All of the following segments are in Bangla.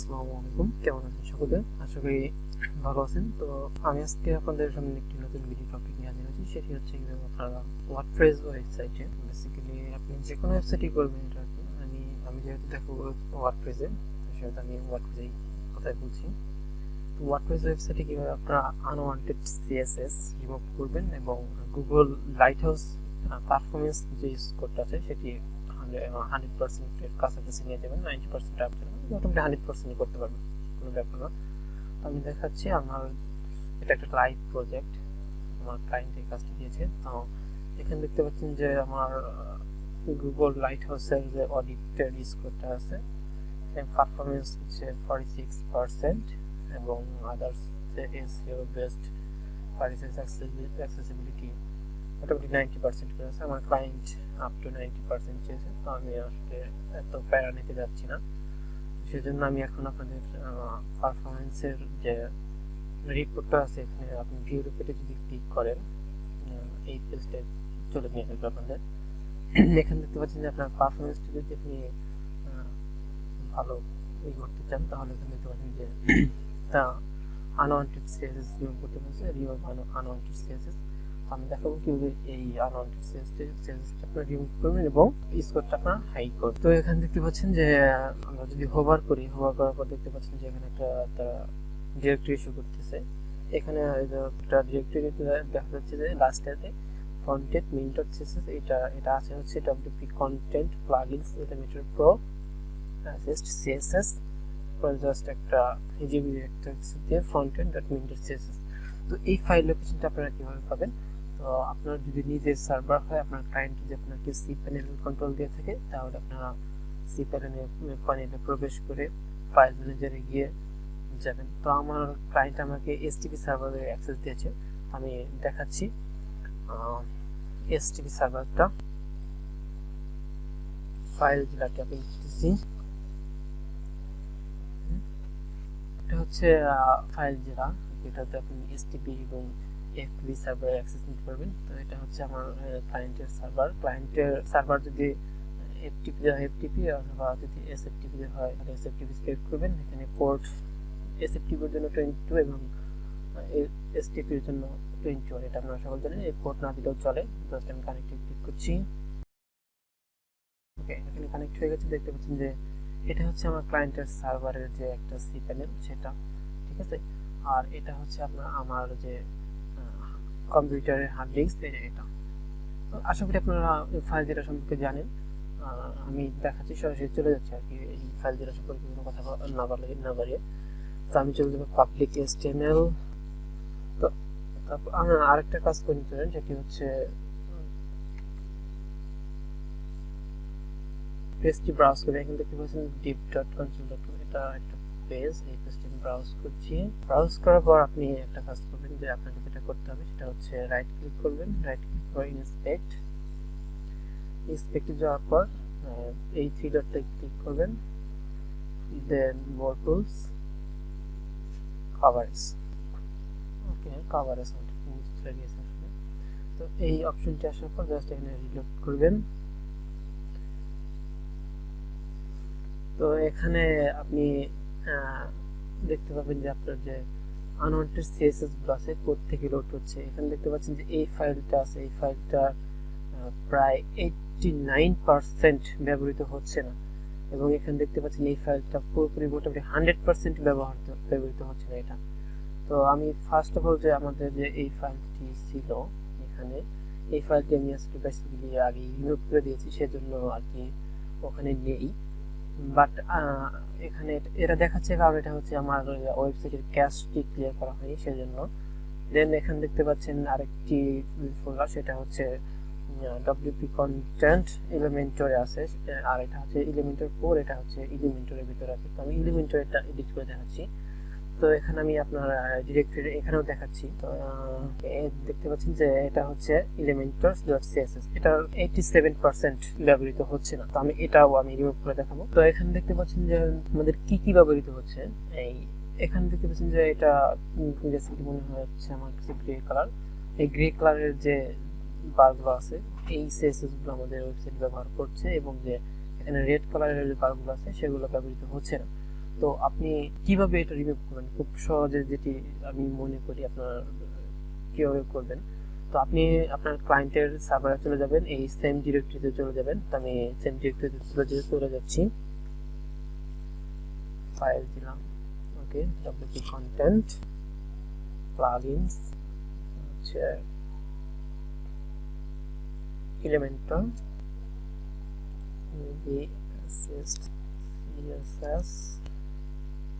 আসসালামু আলাইকুম, কেমন আছেন সকলে? আশা করি ভালো আছেন। তো আমি আজকে আপনাদের সামনে একটি নতুন ভিডিও টপিক নিয়ে হাজির হয়েছি। সেটি হচ্ছে কিভাবে আপনারা ওয়ার্ডপ্রেস ওয়েবসাইটে বেসিক্যালি আপনি যে কোনো ওয়েবসাইটই করবেন, এটা আমি যেহেতু দেখো ওয়ার্ডপ্রেসে, সেহেতু আমি ওয়ার্ডপ্রেসেই কথাই বলছি। তো ওয়ার্ডপ্রেস ওয়েবসাইটে কিভাবে আপনারা আনওয়ান্টেড সিএসএস রিমুভ করবেন এবং গুগল লাইট হাউস পারফরমেন্স যে স্কোরটা আছে সেটি 100% কাছাকাছি নিয়ে যাবেন। 90% আপনার মোটামুটি 100% করতে পারবেন, কোনো ব্যাপার না। আমি দেখাচ্ছি আমার এটা একটা লাইভ প্রজেক্ট, আমার ক্লায়েন্ট এই কাজটি দিয়েছে। তো এখানে দেখতে পাচ্ছেন যে আমার গুগল লাইট হাউসের যে অডিটের স্কোরটা আছে, পারফরমেন্স হচ্ছে 46% এবং আদার্স যে এসইও বেস্ট পারচেজ অ্যাক্সেসিবিলিটি মোটামুটি 90% করে আছে। আমার ক্লায়েন্ট আপ টু 90% চেয়েছে, তো আমি আসলে এত প্যারা নিতে যাচ্ছি না। সেজন্য আমি এখন আপনাদের পারফরমেন্সের যে রিপোর্টটা আছে, এখানে আপনি ভিউ রিপোর্টে যদি ক্লিক করেন, এই পেজটা চলে নিয়ে আসবে আপনাদের। এখানে দেখতে পাচ্ছেন যে আপনার পারফরমেন্সটা যদি আপনি ভালো করতে চান, তাহলে এখানে দেখতে পাচ্ছেন যে আনওয়ান্টেড সিএসএস রিমুভ করতে পারছে, রিমুভ আনওয়ান্টেড সিএসএস। আমি দেখাবো কিভাবে এই আনওয়ান্টেড সিএসএসটা আপনারা রিমুভ করবেন এবং স্কোরটা আপনারা হাই করবেন। তো এখানে দেখতে পাচ্ছেন যে আমরা যদি হোভার করার পর দেখতে পাচ্ছেন যে এখানে একটা ডিরেক্টরি শো করতেছে। এখানে একটা ডিরেক্টরি দেখা যাচ্ছে যে লাস্টেতে ফন্টেড min.css, এটা আছে হচ্ছে WP content plugins Elementor pro just CSS just একটা হিজিবি একটা দিয়ে frontend.min.css। তো এই ফাইল লোকেশনটা আপনারা কিভাবে পাবেন? তো আপনার যদি নিজের সার্ভার হয়, আপনার ক্লায়েন্ট যদি আপনাকে সি প্যানেল কন্ট্রোল দিয়ে থাকে, তাহলে আপনারা সি প্যানেলে প্রবেশ করে ফাইল ম্যানেজারে গিয়ে যাবেন। তো আমার ক্লায়েন্ট আমাকে এসটিপি সার্ভারে অ্যাক্সেস দিয়েছে, আমি দেখাচ্ছি এসটিপি সার্ভারটা। ফাইল জেলাটি আমি দিচ্ছি, এটা হচ্ছে ফাইল জেলা, এটাতে আপনি এসটিপি এবং এফটিপি সার্ভারে অ্যাক্সেস নিতে পারবেন। তো এটা হচ্ছে আমার ক্লায়েন্টের সার্ভার যদি এফটিপি অথবা যদি এসএফটিপি হয় তাহলে এসএফটিপি সিলেক্ট করবেন। এখানে পোর্ট এসএফটিপির জন্য 22 এবং এসটিপির জন্য 21, এটা আপনারা সকল জানেন। এই পোর্ট না দিলেও চলে, জাস্ট আমি কানেক্টে ক্লিক করছি। ওকে, এখানে কানেক্ট হয়ে গেছে। দেখতে পাচ্ছেন যে এটা হচ্ছে আমার ক্লায়েন্টের সার্ভারের যে একটা সি প্যানেল, সেটা ঠিক আছে। আর এটা হচ্ছে আমার যে কম্পিউটারের হার্ড ডিস্ক, এটা। তো আশা করি আপনারা ফাইল জেলা সম্পর্কে জানেন। আমি দেখাচ্ছি, সরাসরি চলে যাচ্ছে আর কি এই ফাইল জেলা সম্পর্কে কোনো কথা না বাড়িয়ে। তো আমি চলে যাবো পাবলিক HTML। তো তারপর আরেকটা কাজ করে নিতে পারেন, সেটি হচ্ছে পেজটি ব্রাউজ করে। এখানে দেখতে পাচ্ছেন div.console.com, এটা একটা পেজ। এই পেজটি ব্রাউজ করছি। ব্রাউজ করার পর আপনি একটা কাজ করবেন, যে আপনাকে যেটা করতে হবে সেটা হচ্ছে রাইট ক্লিক করবেন, রাইট ক্লিক করে ইন্সপেক্টে যাওয়ার পর এই থ্রি ডটে ক্লিক করবেন, দেন মোর টুলস, কভারেজ। ওকে, কভারেজ চলে গিয়েছে। তো এই অপশনটি আসার পর জাস্ট এখানে রিলোড করবেন। তো এখানে আপনি দেখতে পাবেন যে আপনার যে আনওয়ান্টেড সিএসএস গুলো আছে কোত্থেকে লোড হচ্ছে। এখানে দেখতে পাচ্ছেন যে এই ফাইলটা আছে, এই ফাইলটা প্রায় 89% ব্যবহৃত হচ্ছে না, এবং এখানে দেখতে পাচ্ছেন এই ফাইলটা পুরোপুরি মোটামুটি 100% ব্যবহৃত হচ্ছে না এটা। তো আমি ফার্স্ট অফ অল যে আমাদের যে এই ফাইলটি ছিল, এখানে এই ফাইলটি আমি আজকে বেসিক্যালি আগে রিমুভ করে দিয়েছি, সেজন্য আর কি ওখানে নেই। বাট এখানে এটা দেখাচ্ছে কারণ এটা হচ্ছে আমার ওয়েবসাইটের ক্যাশটি ক্লিয়ার করা হয়নি, সেজন্য। দেন এখানে দেখতে পাচ্ছেন আরেকটি ফোল্ডার, সেটা হচ্ছে ডব্লিউপি কন্টেন্ট এলিমেন্টরে আছে, আর এটা হচ্ছে এলিমেন্টর 4, এটা হচ্ছে এলিমেন্টরের ভিতরে আছে। তো আমি এলিমেন্টর এটা এডিট করে দেখাচ্ছি। তো এখানে আমি আপনার ডিরেক্টরি এখানেও দেখাচ্ছি। তো দেখতে পাচ্ছেন যে এটা হচ্ছে elementors.css, এটা 87% ব্যবহৃত হচ্ছে না। তো আমি এটাও রিমুভ করে দেখাবো। তো এখানে দেখতে পাচ্ছেন যে আমাদের কি কি ব্যবহৃত হচ্ছে। এখানে দেখতে পাচ্ছেন যে এটা মনে হচ্ছে আমার কাছে গ্রে কালার। এই গ্রে কালারের যে বারগুলো আছে, এই সিএসএস গুলো আমাদের ওয়েবসাইট ব্যবহার করছে, এবং যে এখানে রেড কালারের যে বারগুলো আছে সেগুলো ব্যবহৃত হচ্ছে না। তো আপনি কিভাবে এটা রিমুভ করবেন খুব সহজে, যেটি আমি মনে করি আপনার কিভাবে করবেন। তো আপনি আপনার ক্লায়েন্টের সার্ভারে চলে যাবেন, এই সেম ডিরেক্টরিতে চলে যাবেন। তো আমি সেম ডিরেক্টরিতে চলে যাচ্ছি, ফাইল দিলাম, ওকে, wp কন্টেন্ট প্লাগইনস হচ্ছে এলিমেন্টর CSS,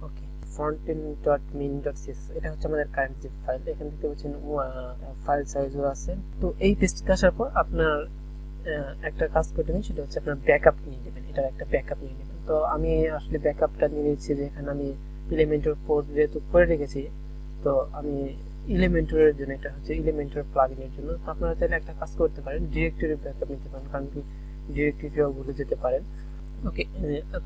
ওকে, frontend.min.css, এটা হচ্ছে আমাদের কারেন্ট যে ফাইল। এখান থেকে পাচ্ছেন ফাইল সাইজও আছে। তো এই পেজটিতে আসার পর আপনার একটা কাজ করতে হবে, সেটা হচ্ছে আপনার ব্যাকআপ নিয়ে নেবেন, এটার একটা ব্যাকআপ নিয়ে নেবেন। তো আমি আসলে ব্যাকআপটা নিয়ে নিচ্ছি, যে এখানে আমি এলিমেন্টর পোর্ট যেহেতু করে রেখেছি, তো আমি এলিমেন্টরের জন্য, এটা হচ্ছে এলিমেন্টর প্লাগইনের জন্য। তো আপনারা চাইলে একটা কাজ করতে পারেন, ডিরেক্টরি ব্যাকআপ নিতে পারেন, কারণ কি ডিরেক্টরিও ভুলে যেতে পারেন। ওকে,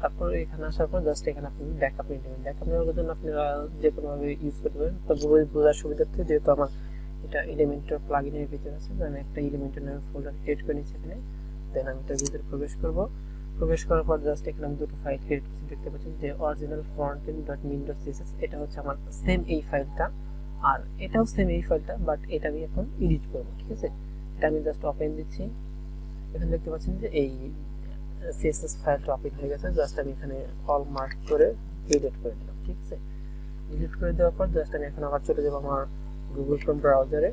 তারপর এখানে আসার পর জাস্ট এখানে আপনি ব্যাকআপ নিয়ে নেবেন। ব্যাকআপ নেওয়ার জন্য আপনারা যে কোনোভাবে ইউজ করতে পারেন। তো বোঝার সুবিধার্থে, যেহেতু আমার এটা এলিমেন্টর প্লাগইনের ভিতরে আছে, আমি একটা এলিমেন্টর নামে ফোল্ডার ক্রিয়েট করে নিচ্ছি এখানে। দেন আমি এটার ভিতরে প্রবেশ করার পর জাস্ট এখানে আমি দুটো ফাইল ক্রিয়েট করছি, দেখতে পাচ্ছেন যে অরিজিনাল frontend.min.css, এটা হচ্ছে আমার সেম এই ফাইলটা, আর এটাও সেম এই ফাইলটা, বাট এটা আমি এখন এডিট করবো। ঠিক আছে, এটা আমি জাস্ট ওপেন দিচ্ছি। এখানে দেখতে পাচ্ছেন যে এই CSS ফাইলটা ওপেন হয়ে গেছে। জাস্ট আমি এখানে অল মার্ক করে ডিলিট করে দিলাম। ঠিক আছে, ডিলিট করে দেওয়ার পর জাস্ট আমি এখন আবার চলে যাব আমার গুগল ক্রোম ব্রাউজারে।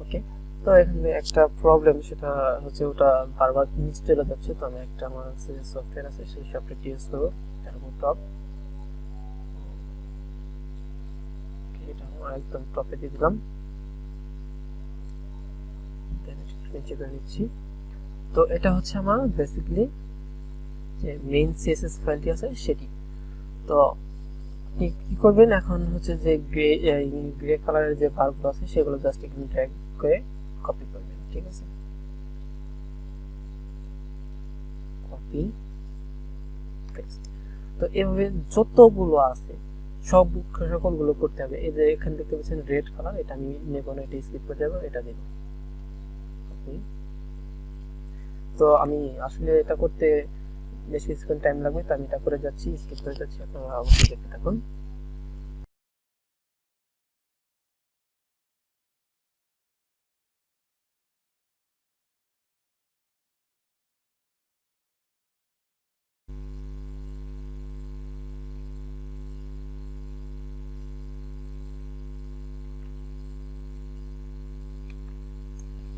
ওকে, তো এখানে একটা প্রবলেম, সেটা হচ্ছে ওটা বারবার নিচে চলে যাচ্ছে। তো আমি একটা আমার CSS সফটওয়্যার আছে, সেই সফটওয়্যারটি ইউজ করবো, টপ, এটা আমার একদম টপে দিয়ে দিলাম, দেন নিচে করে নিচ্ছি। তো এটা হচ্ছে আমার বেসিক্যালি যে মেইন CSS ফাইলটি আছে সেটি। তো আপনি কি করবেন, এখন হচ্ছে যে গ্রে কালারের যে বারগুলো আছে সেগুলো জাস্ট এখানে ড্র্যাগ করে কপি করবেন। ঠিক আছে, কপি পেস্ট। তো এভাবে যতগুলো আছে সকলগুলো করতে হবে। এই যে এখানে দেখতে পাচ্ছেন রেড কালার, এটা আমি নেব না, এটা স্কিপ করে দেবো, এটা দেব। তো আমি আসলে এটা করতে বেশ কিছুক্ষণ টাইম লাগবে, তো আমি এটা করে যাচ্ছি, স্কিপ করে যাচ্ছি, আপনারা অবশ্যই দেখতে থাকুন।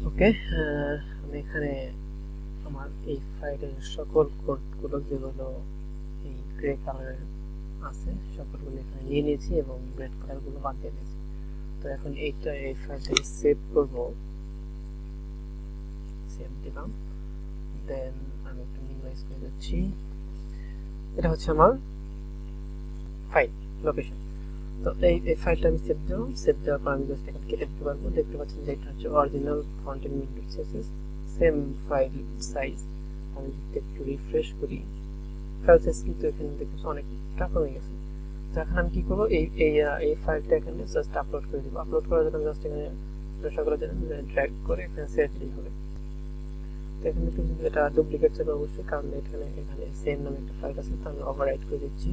ওকে, আমি এখানে আমার এই ফাইলের সকল কোডগুলো যেগুলো এই গ্রে কালারের আছে সকলগুলো এখানে নিয়ে নিয়েছি এবং রেড কালারগুলো বাদ দিয়ে দিয়েছি। তো এখন এই ফাইলটা সেভ করব, সেভ দিলাম, দেন আমি একটু মিনিমাইজ করে যাচ্ছি। এটা হচ্ছে আমার ফাইল লোকেশন। তো এই ফাইলটা আমি সেভ দেবো, সেভ দেওয়ার পর আমি জাস্ট এখানে কেটে দিতে পারবো। দেখতে পাচ্ছেন যে এটা হচ্ছে original frontend.css, same file size. আমি যদি একটু রিফ্রেশ করি, ফাইল সাইজ কিন্তু এখানে দেখতে অনেকটা কমে গেছে। তো এখন আমি কি করবো, এই ফাইলটা এখানে জাস্ট আপলোড করে দিব। আপলোড করার জন্য জাস্ট এখানে সকলে জানেন ড্র্যাগ করে এখানে সেভ দিলেই হবে। তো এখানে কিন্তু এটা ডুপ্লিকেট যাবে অবশ্যই, কারণ এখানে সেম নামে একটা ফাইল আছে, তো আমি ওভাররাইট করে দিচ্ছি।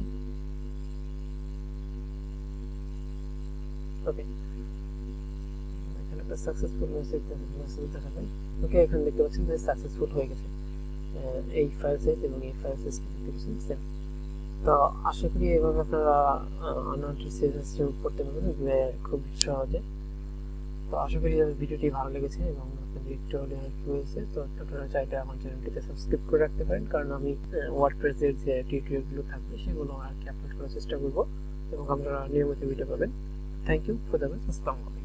ওকে, এখানে একটা সাকসেসফুল মেসেজ দেখাবে। ওকে, এখানে দেখতে পাচ্ছেন যে সাকসেসফুল হয়ে গেছে এই ফাইল সাইজ এবং এই ফাইল সাইজ দেখতে পাচ্ছেন সেম। তো আশা করি এইভাবে আপনারা আনওয়ান্টেড CSS রিমুভ করতে পারবেন খুব সহজে। তো আশা করি ভিডিওটি ভালো লেগেছে এবং আপনাদের একটু হলে হেল্পফুল হয়েছে। তো আপনারা চাইলে আমার চ্যানেলটিতে সাবস্ক্রাইব করে রাখতে পারেন, কারণ আমি ওয়ার্ডপ্রেসের যে টিউটোরিয়ালগুলো থাকবে সেগুলো আর কি আপলোড করার চেষ্টা করব এবং আপনারা নিয়মিত ভিডিও পাবেন। Thank you for the watch. আসসালামু আলাইকুম।